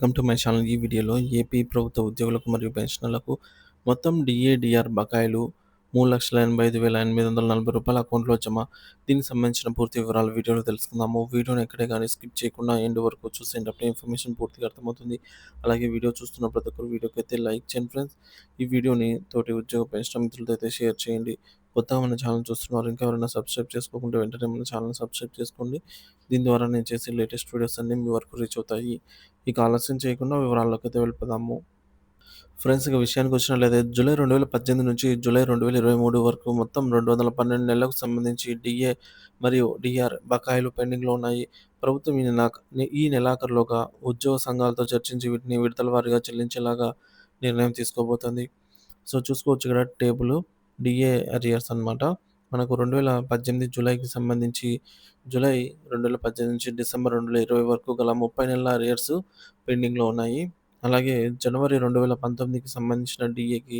Welcome to my channel. ఈ వీడియోలో AP ప్రభుత్వ ఉద్యోగులకు మరియు పెన్షనర్లకు మొత్తం డిఏ, డిఆర్ బకాయిలు రూ. 3,85,840 అకౌంట్‌లో జమ. దీనికి సంబంధించిన పూర్తి వివరాలు వీడియోలో తెలుసుకుందాము. వీడియోని ఎక్కడే గాని స్కిప్ చేయకుండా ఎండ్ వరకు చూసేయండి. అప్పుడే ఇన్ఫర్మేషన్ పూర్తిగా అర్థమవుతుంది. అలాగే వీడియో చూస్తున్న ప్రతి ఒక్కరు వీడియోకైతే లైక్ చేయండి ఫ్రెండ్స్. ఈ వీడియోని తోటి ఉద్యోగ పెన్షనర్ మిత్రులతో అయితే షేర్ చేయండి. కొత్తగా మన ఛానల్ చూస్తున్నారు. ఇంకా ఎవరైనా సబ్స్క్రైబ్ చేసుకోకుంటే వెంటనే మన ఛానల్‌ని సబ్స్క్రైబ్ చేసుకోండి. దీని ద్వారా నేను చేసే లేటెస్ట్ వీడియోస్ అన్నీ మీ వరకు రీచ్ అవుతాయి. ఇక ఆలస్యం చేయకుండా వివరాల్లోకైతే వెళ్ళిపోదాము. ఫ్రెండ్స్, ఇక విషయానికొచ్చినట్లయితే జూలై 2018 నుంచి జూలై 2023 వరకు మొత్తం 212 నెలలకు సంబంధించి డీఏ మరియు డీఆర్ బకాయిలు పెండింగ్‌లో ఉన్నాయి. ప్రభుత్వం ఈ నెలాఖరులోగా ఉద్యోగ సంఘాలతో చర్చించి వీటిని విడతల వారీగా చెల్లించేలాగా నిర్ణయం తీసుకోబోతోంది. సో, చూసుకోవచ్చు ఇక్కడ టేబులు డీఏ అరియర్స్ అన్నమాట. మనకు 2018 జూలైకి సంబంధించి జూలై 2018 నుంచి డిసెంబర్ 2020 వరకు గల 30 నెలల అరియర్స్ పెండింగ్‌లో ఉన్నాయి. అలాగే జనవరి 2019కి సంబంధించిన డీఏకి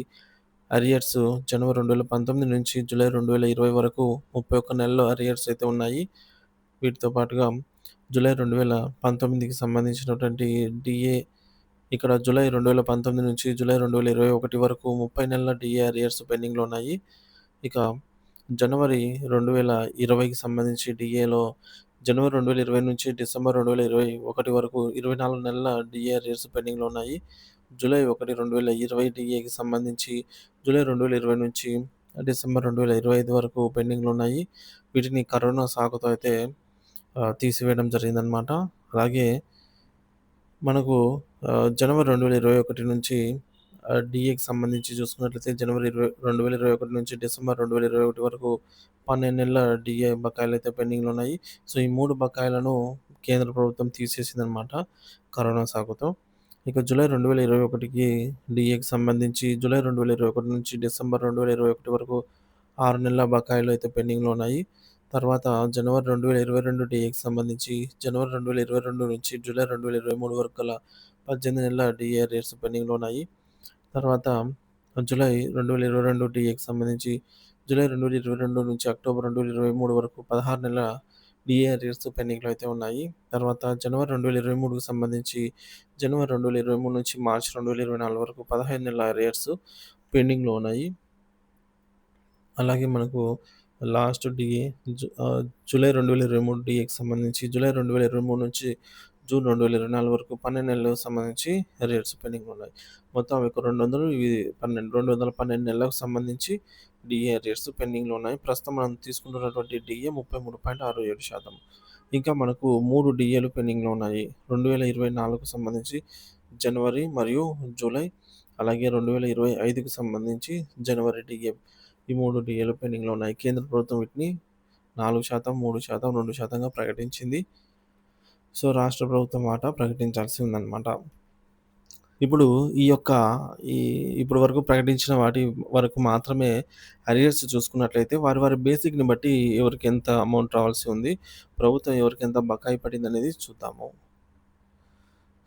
అరియర్స్ జనవరి 2019 నుంచి జూలై 2020 వరకు 31 నెలలు అరియర్స్ అయితే ఉన్నాయి. వీటితో పాటుగా జూలై 2019కి సంబంధించినటువంటి డీఏ ఇక్కడ జూలై 2019 నుంచి జూలై 2021 వరకు 30 నెలల డీఏ అరియర్స్ పెండింగ్‌లో ఉన్నాయి. ఇక జనవరి 2020కి సంబంధించి డీఏలో జనవరి 2020 నుంచి డిసెంబర్ 2021 వరకు 24 నెలల డీఏ అరియర్స్ పెండింగ్‌లో ఉన్నాయి. జూలై 1, 2020 డీఏకి సంబంధించి జూలై 2020 నుంచి డిసెంబర్ 2025 వరకు పెండింగ్‌లో ఉన్నాయి. వీటిని కరోనా సాకుతో అయితే తీసివేయడం జరిగిందనమాట. అలాగే మనకు జనవరి 2021 నుంచి డీఏకి సంబంధించి చూసుకున్నట్లయితే జనవరి 2021 నుంచి డిసెంబర్ 2021 వరకు 12 నెలల డీఏ బకాయిలైతే పెండింగ్‌లో ఉన్నాయి. సో, ఈ 3 బకాయిలను కేంద్ర ప్రభుత్వం తీసేసిందనమాట కరోనా సాకుతో. ఇక జూలై 2021కి డీఏకి సంబంధించి జూలై 2021 నుంచి డిసెంబర్ 2021 వరకు 6 నెలల బకాయిలు అయితే పెండింగ్‌లో ఉన్నాయి. తర్వాత జనవరి 2022 డీఏకి సంబంధించి జనవరి 2022 నుంచి జూలై 2023 వరకు గల 18 నెలల డీఏ అరియర్స్ పెండింగ్‌లో ఉన్నాయి. తర్వాత జూలై 2022 డీఏకి సంబంధించి జూలై 2022 నుంచి అక్టోబర్ 2023 వరకు 16 నెలల డీఏ అరియర్స్ పెండింగ్‌లో అయితే ఉన్నాయి. తర్వాత జనవరి 2023కి సంబంధించి జనవరి 2023 నుంచి మార్చి 2024 వరకు 15 నెలల అరియర్స్ పెండింగ్‌లో ఉన్నాయి. అలాగే మనకు లాస్ట్ డీఏ జూలై 2023 డీఏకి సంబంధించి జూలై 2023 నుంచి జూన్ 2024 వరకు 12 నెలలకు సంబంధించి అరియర్స్ పెండింగ్‌లో ఉన్నాయి. మొత్తం అవి 200 ఇవి 212 నెలలకు సంబంధించి డీఏ అరియర్స్ పెండింగ్‌లో ఉన్నాయి. ప్రస్తుతం మనం తీసుకుంటున్నటువంటి డీఏ 33.67%. ఇంకా మనకు 3 డీఏలు పెండింగ్‌లో ఉన్నాయి. 2024కు సంబంధించి జనవరి మరియు జూలై, అలాగే 2025కి సంబంధించి జనవరి డీఏ. ఈ 3 డీఏలు పెండింగ్‌లో ఉన్నాయి. కేంద్ర ప్రభుత్వం వీటిని 4%, 3%, 2%గా ప్రకటించింది. సో, రాష్ట్ర ప్రభుత్వం వాటా ప్రకటించాల్సి ఉందన్నమాట. ఇప్పుడు ఈ యొక్క ఈ ఇప్పటి వరకు ప్రకటించిన వాటి వరకు మాత్రమే అరియర్స్ చూసుకున్నట్లయితే వారి బేసిక్‌ని బట్టి ఎవరికి ఎంత అమౌంట్ రావాల్సి ఉంది, ప్రభుత్వం ఎవరికి ఎంత బకాయి పడిందనేది చూద్దాము.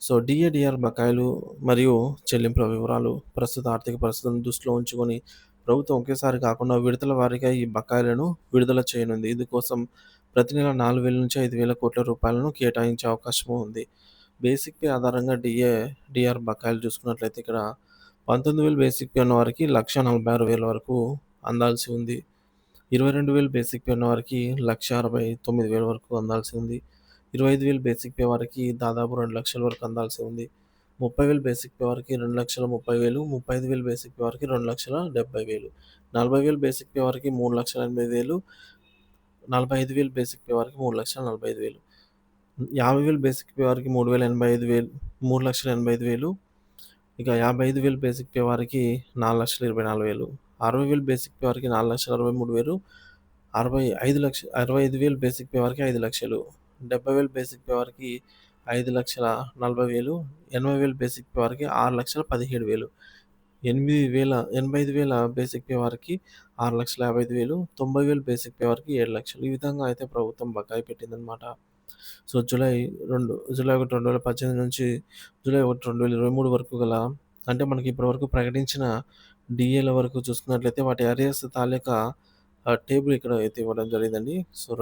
సో, డీఏ, డీఆర్ బకాయిలు మరియు చెల్లింపుల వివరాలు. ప్రస్తుత ఆర్థిక పరిస్థితులను దృష్టిలో ఉంచుకొని ప్రభుత్వం ఒకేసారి కాకుండా విడతల వారీగా ఈ బకాయిలను విడుదల చేయనుంది. ఇందుకోసం ప్రతి నెల 4,000 నుంచి 5,000 కోట్ల రూపాయలను కేటాయించే అవకాశం ఉంది. బేసిక్ పే ఆధారంగా డీఏ, డీఆర్ బకాయిలు చూసుకున్నట్లయితే ఇక్కడ 19,000 బేసిక్ పే ఉన్నవారికి 1,46,000 వరకు అందాల్సి ఉంది. 22,000 బేసిక్ పే ఉన్నవారికి 1,69,000 వరకు అందాల్సి ఉంది. 25,000 బేసిక్ పే వారికి దాదాపు 2,00,000 వరకు అందాల్సి ఉంది. 30,000 బేసిక్ పే వారికి 2,30,000, 35,000 బేసిక్ పే వారికి 2,70,000, 40,000 బేసిక్ పే వారికి 3,80,000, 45,000 బేసిక్ పే వారికి 3,45,000, 50,000 బేసిక్ పే వారికి 3,85,000, ఇక 55,000 బేసిక్ పే వారికి 4,24,000, 60,000 బేసిక్ పే వారికి 4,63,000, 65,000 బేసిక్ పే వారికి 5,00,000, 70,000 బేసిక్ పే వారికి 5,40,000, 80,000 బేసిక్ పే వారికి 6,17,000, 85,000 బేసిక్ పే వారికి 6,55,000, 90,000 బేసిక్ పే వారికి 7,00,000. ఈ విధంగా అయితే ప్రభుత్వం బకాయి పెట్టిందనమాట. సో, జూలై 1, 2018 నుంచి జూలై 1, 2023 వరకు గల అంటే మనకి ఇప్పటివరకు ప్రకటించిన డీఏల వరకు చూసుకున్నట్లయితే వాటి అరియర్స్ తాలూకా టేబుల్ ఇక్కడ అయితే ఇవ్వడం జరిగిందండి. సో,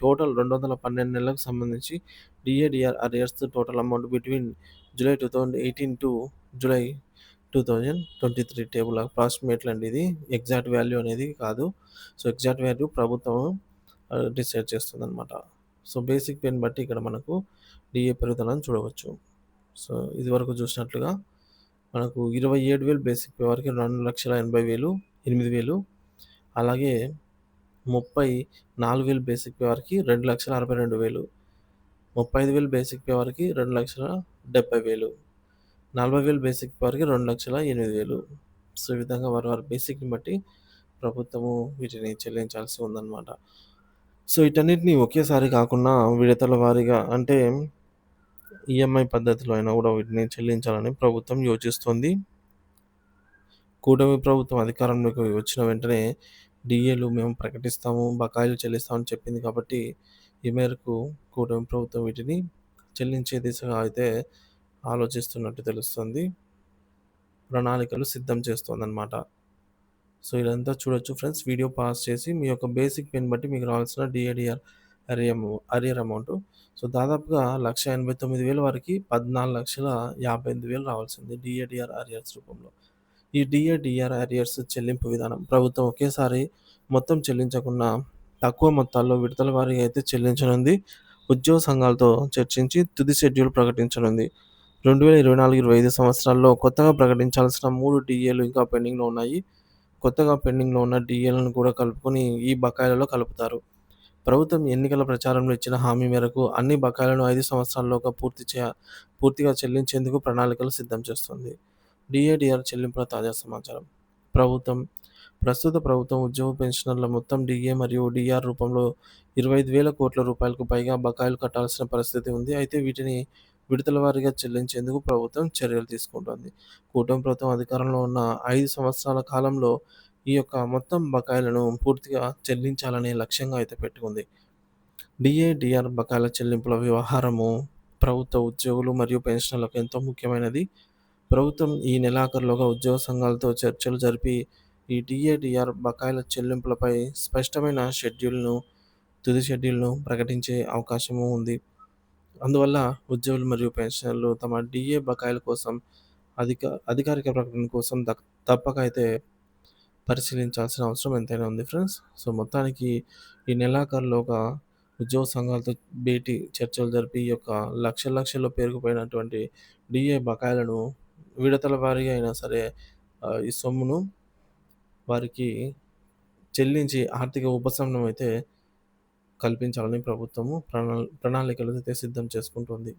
టోటల్ 212 నెలలకు సంబంధించి DA arrears total amount between July 2018 to July 2023 table approximately అండి ఇది. ఎగ్జాక్ట్ వాల్యూ అనేది కాదు. సో, ఎగ్జాక్ట్ వాల్యూ ప్రభుత్వం డిసైడ్ చేస్తుందనమాట. సో, బేసిక్ పేని బట్టి ఇక్కడ మనకు డీఏ పెరుగుదలని చూడవచ్చు. సో, ఇదివరకు చూసినట్లుగా మనకు 27,000 బేసిక్ పే వరకు 2,80,000 8,000 అలాగే 34,000 బేసిక్ పే వరకి 2,62,000 35,000 బేసిక్ పే వరకి 2,70,000 40,000 బేసిక్ పే వరకి 2,08,000 సో, ఈ విధంగా వారి వారి బేసిక్‌ని బట్టి ప్రభుత్వము వీటిని చెల్లించాల్సి ఉందన్నమాట. సో, వీటన్నిటిని ఒకేసారి కాకుండా విడతల వారీగా అంటే ఈఎంఐ పద్ధతిలో అయినా కూడా వీటిని చెల్లించాలని ప్రభుత్వం యోచిస్తోంది. కూటమి ప్రభుత్వం అధికారంలోకి వచ్చిన వెంటనే డీఏలు మేము ప్రకటిస్తాము, బకాయిలు చెల్లిస్తామని చెప్పింది కాబట్టి, ఈ మేరకు కూటమి ప్రభుత్వం వీటిని చెల్లించే దిశగా అయితే ఆలోచిస్తున్నట్టు తెలుస్తుంది. ప్రణాళికలు సిద్ధం చేస్తోందనమాట. సో, ఇదంతా చూడొచ్చు ఫ్రెండ్స్. వీడియో పాజ్ చేసి మీ యొక్క బేసిక్ పేని బట్టి మీకు రావాల్సిన డీఏడీఆర్ అరియర్ అమౌంట్. సో, దాదాపుగా 1,89,000 వరకి 14,58,000 రావాల్సింది డీఏడీఆర్ అరియర్స్ రూపంలో. ఈ డీఏడీఆర్ అరియర్స్ చెల్లింపు విధానం ప్రభుత్వం ఒకేసారి మొత్తం చెల్లించకుండా తక్కువ మొత్తాల్లో విడతల వారీగా అయితే చెల్లించనుంది. ఉద్యోగ సంఘాలతో చర్చించి తుది షెడ్యూల్ ప్రకటించనుంది. 2024-25 సంవత్సరాల్లో కొత్తగా ప్రకటించాల్సిన 3 డీఏలు ఇంకా పెండింగ్‌లో ఉన్నాయి. కొత్తగా పెండింగ్‌లో ఉన్న డీఏలను కూడా కలుపుకొని ఈ బకాయిలలో కలుపుతారు. ప్రభుత్వం ఎన్నికల ప్రచారంలో ఇచ్చిన హామీ మేరకు అన్ని బకాయిలను 5 సంవత్సరాల్లోగా పూర్తిగా చెల్లించేందుకు ప్రణాళికలు సిద్ధం చేస్తుంది. డీఏడీఆర్ చెల్లింపుల తాజా సమాచారం. ప్రస్తుత ప్రభుత్వం ఉద్యోగ పెన్షనర్ల మొత్తం డీఏ మరియు డీఆర్ రూపంలో 25,000 కోట్ల రూపాయలకు పైగా బకాయిలు కట్టాల్సిన పరిస్థితి ఉంది. అయితే వీటిని విడతల వారీగా చెల్లించేందుకు ప్రభుత్వం చర్యలు తీసుకుంటోంది. కూటమి ప్రభుత్వం అధికారంలో ఉన్న 5 సంవత్సరాల కాలంలో ఈ యొక్క మొత్తం బకాయిలను పూర్తిగా చెల్లించాలనే లక్ష్యంగా అయితే పెట్టుకుంది. డీఏ-డీఆర్ బకాయిల చెల్లింపుల వ్యవహారము ప్రభుత్వ ఉద్యోగులు మరియు పెన్షనర్లకు ఎంతో ముఖ్యమైనది. ప్రభుత్వం ఈ నెలాఖరులోగా ఉద్యోగ సంఘాలతో చర్చలు జరిపి ఈ డీఏ-డీఆర్ బకాయిల చెల్లింపులపై స్పష్టమైన తుది షెడ్యూల్‌ను ప్రకటించే అవకాశము ఉంది. అందువల్ల ఉద్యోగులు మరియు పెన్షనర్లు తమ డీఏ బకాయిల కోసం అధికారిక ప్రకటన కోసం తప్పక అయితే పరిశీలించాల్సిన అవసరం ఎంతైనా ఉంది ఫ్రెండ్స్. సో, మొత్తానికి ఈ నెలాఖరులోగా ఉద్యోగ సంఘాలతో చర్చలు జరిపి ఈ యొక్క లక్షల్లో పేరుకుపోయినటువంటి డీఏ బకాయిలను విడతల వారీగా అయినా సరే ఈ సొమ్మును వారికి చెల్లించి ఆర్థిక ఉపశమనం అయితే కల్పించాలని ప్రభుత్వము ప్రణాళికలు అయితే సిద్ధం చేసుకుంటుంది.